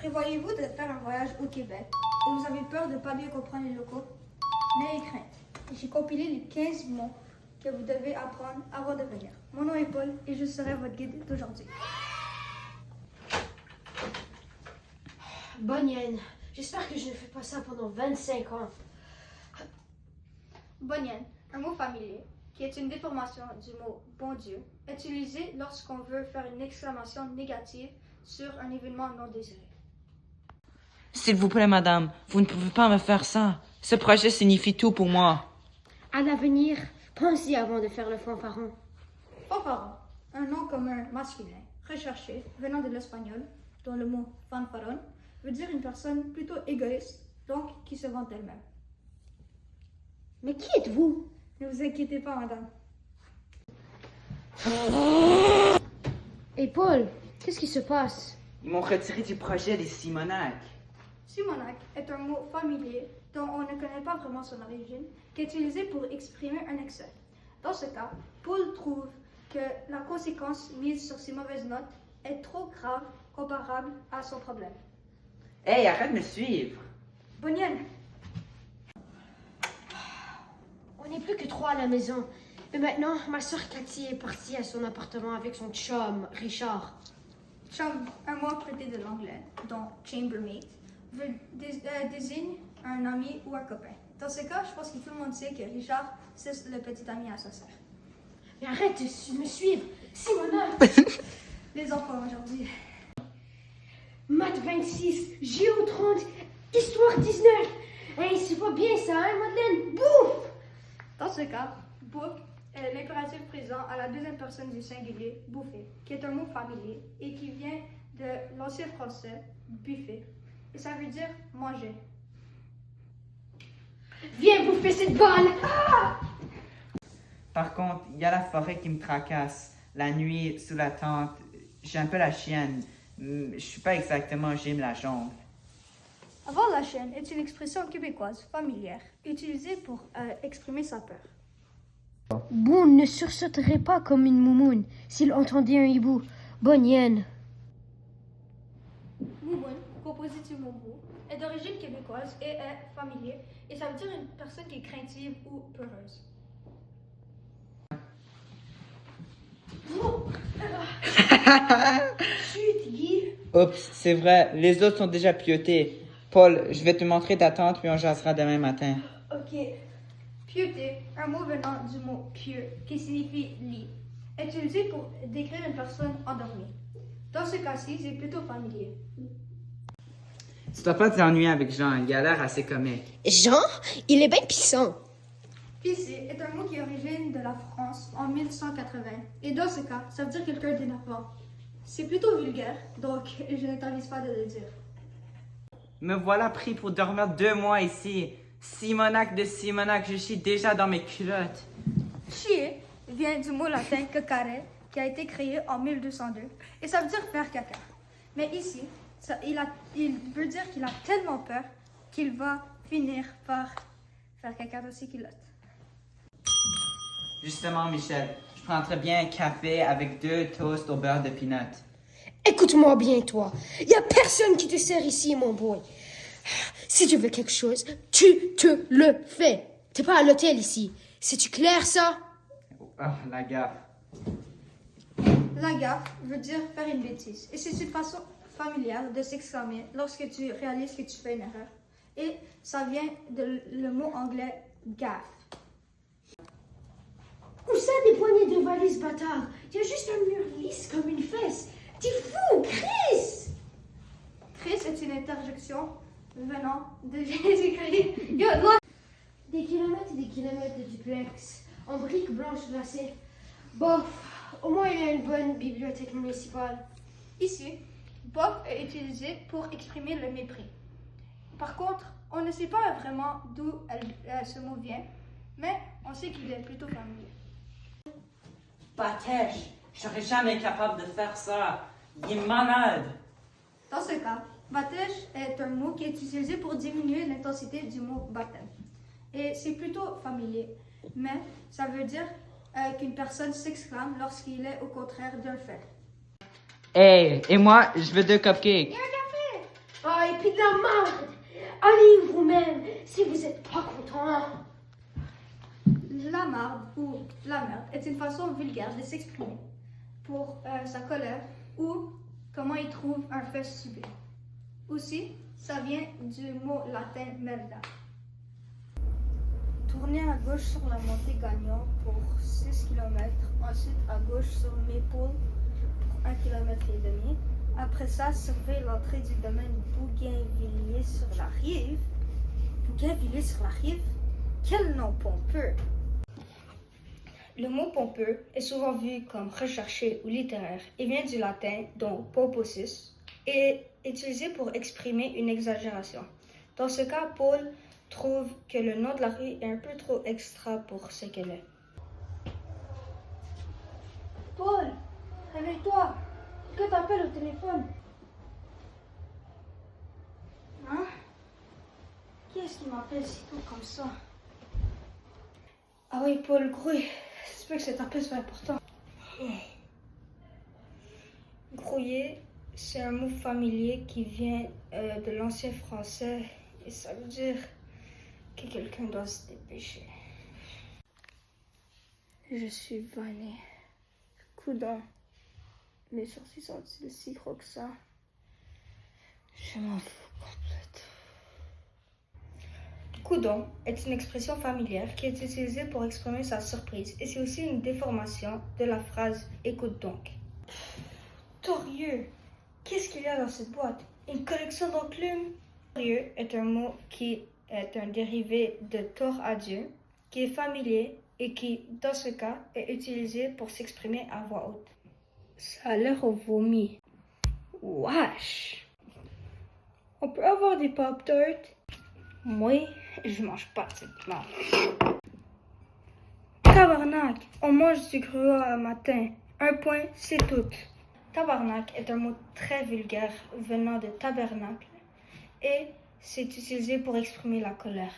Prévoyez-vous de faire un voyage au Québec et vous avez peur de ne pas bien comprendre les locaux? N'ayez crainte. J'ai compilé les 15 mots que vous devez apprendre avant de venir. Mon nom est Paul et je serai votre guide d'aujourd'hui. Bonne j'espère que je ne fais pas ça pendant 25 ans. Bonyen, un mot familier qui est une déformation du mot bon Dieu, utilisé lorsqu'on veut faire une exclamation négative sur un événement non désiré. S'il vous plaît, madame, vous ne pouvez pas me faire ça. Ce projet signifie tout pour moi. À l'avenir, pensez avant de faire le fanfaron. Fanfaron, un nom commun masculin, recherché, venant de l'espagnol, dont le mot fanfaron veut dire une personne plutôt égoïste, donc qui se vante elle-même. Mais qui êtes-vous? Ne vous inquiétez pas, madame. Et Paul, qu'est-ce qui se passe? Ils m'ont retiré du projet des Simonac. Simonac est un mot familier dont on ne connaît pas vraiment son origine, qui est utilisé pour exprimer un excès. Dans ce cas, Paul trouve que la conséquence mise sur ces mauvaises notes est trop grave comparable à son problème. Hey, arrête de me suivre. Bonnienne, On n'est plus que 3 à la maison. Et maintenant, ma soeur Cathy est partie à son appartement avec son chum, Richard. chum, un mot prêté de l'anglais, dont chambermate, désigne un ami ou un copain. Dans ce cas, je pense que tout le monde sait que Richard, c'est le petit ami à sa sœur. Mais arrête de me suivre, Simona! Les enfants aujourd'hui. Maths 26, Géo 30, Histoire 19. Hey, c'est pas bien ça, hein, Madeleine? Bouf! Dans ce cas, bouffe est l'impératif présent à la deuxième personne du singulier, bouffer, qui est un mot familier et qui vient de l'ancien français, buffet, et ça veut dire manger. Viens bouffer cette balle! Par contre, il y a la forêt qui me tracasse. La nuit, sous la tente, j'ai un peu la chienne. Je suis pas exactement Jim la jambe. Avoir la chaîne est une expression québécoise familière, utilisée pour exprimer sa peur. Boone ne sursauterait pas comme une moumoune s'il entendait un hibou. Bonne hyène. Moumoun, composé du mot mou, est d'origine québécoise et est familier, et ça veut dire une personne qui est craintive ou peureuse. Chut, Guy. Oups, c'est vrai, les autres sont déjà pieutés. Paul, je vais te montrer ta tente puis on jasera demain matin. Ok. Pieuté, un mot venant du mot pieux, qui signifie lit, est utilisé pour décrire une personne endormie. Dans ce cas-ci, c'est plutôt familier. Tu dois pas t'ennuyer avec Jean, il a l'air assez comique. Jean, il est bien puissant. Pissé est un mot qui origine de la France en 1180, et dans ce cas, ça veut dire quelqu'un d'énervant. C'est plutôt vulgaire, donc je ne t'avise pas de le dire. Me voilà pris pour dormir 2 mois ici. Simonac de Simonac, je chie déjà dans mes culottes. Chier vient du mot latin cacare, qui a été créé en 1202, et ça veut dire faire caca. Mais ici, il veut dire qu'il a tellement peur qu'il va finir par faire caca dans ses culottes. Justement, Michel, je prendrais bien un café avec 2 toasts au beurre de peanut. Écoute-moi bien, toi. Il y a personne qui te sert ici, mon boy. Si tu veux quelque chose, tu te le fais. T'es pas à l'hôtel ici. C'est-tu clair, ça? Ah, la gaffe. La gaffe veut dire faire une bêtise, et c'est une façon familiale de s'exclamer lorsque tu réalises que tu fais une erreur. Et ça vient de le mot anglais gaffe. Où ça, des poignées de valises, bâtard? Il y a juste un mur lisse comme une fesse. T'es fou, Chris! Chris est une interjection venant de Jésus-Christ. Yo, loin. Des kilomètres et des kilomètres de duplex, en briques blanches glacées. Bof, au moins il y a une bonne bibliothèque municipale. Ici, bof est utilisé pour exprimer le mépris. Par contre, on ne sait pas vraiment d'où ce mot vient, mais on sait qu'il est plutôt familier. Batèche, je serais jamais capable de faire ça. Il est malade. Dans ce cas, batèche est un mot qui est utilisé pour diminuer l'intensité du mot baptême. Et c'est plutôt familier, mais ça veut dire qu'une personne s'exclame lorsqu'il est au contraire d'un fait. Hey, et moi, je veux 2 cupcakes. Et un café! et puis de la merde. Allez vous-même si vous êtes pas content. La marde ou la merde est une façon vulgaire de s'exprimer pour sa colère ou comment il trouve un fait stupide. Aussi, ça vient du mot latin merda. Tournez à gauche sur la montée Gagnon pour 6 km, ensuite à gauche sur Maple pour 1 km et demi. Après ça, surveillez l'entrée du domaine Bougainvilliers sur la rive. Bougainvilliers sur la rive? Quel nom pompeux! Le mot pompeux est souvent vu comme recherché ou littéraire et vient du latin dont pomposus et est utilisé pour exprimer une exagération. Dans ce cas, Paul trouve que le nom de la rue est un peu trop extra pour ce qu'elle est. Paul, réveille-toi! Que t'appelles au téléphone? Hein? Qui est-ce qui m'appelle si tôt comme ça? Ah oui, Paul, grouille. J'espère que cet appel soit important. Grouiller, c'est un mot familier qui vient de l'ancien français et ça veut dire que quelqu'un doit se dépêcher. Je suis vanné. Coudon. Mes sourcils sont-ils si gros que ça? Je m'en fous complètement. Coudon est une expression familière qui est utilisée pour exprimer sa surprise et c'est aussi une déformation de la phrase « écoute donc ». Torieux, qu'est-ce qu'il y a dans cette boîte? Une collection d'enclumes? Torieux est un mot qui est un dérivé de tort à Dieu, qui est familier et qui, dans ce cas, est utilisé pour s'exprimer à voix haute. Ça a l'air au vomi. Wesh! On peut avoir des Pop-Tarts? Moi, je mange pas de cette marque. Tabarnak! On mange du gruau à matin. Un point, c'est tout. Tabarnak est un mot très vulgaire venant de tabernacle et c'est utilisé pour exprimer la colère.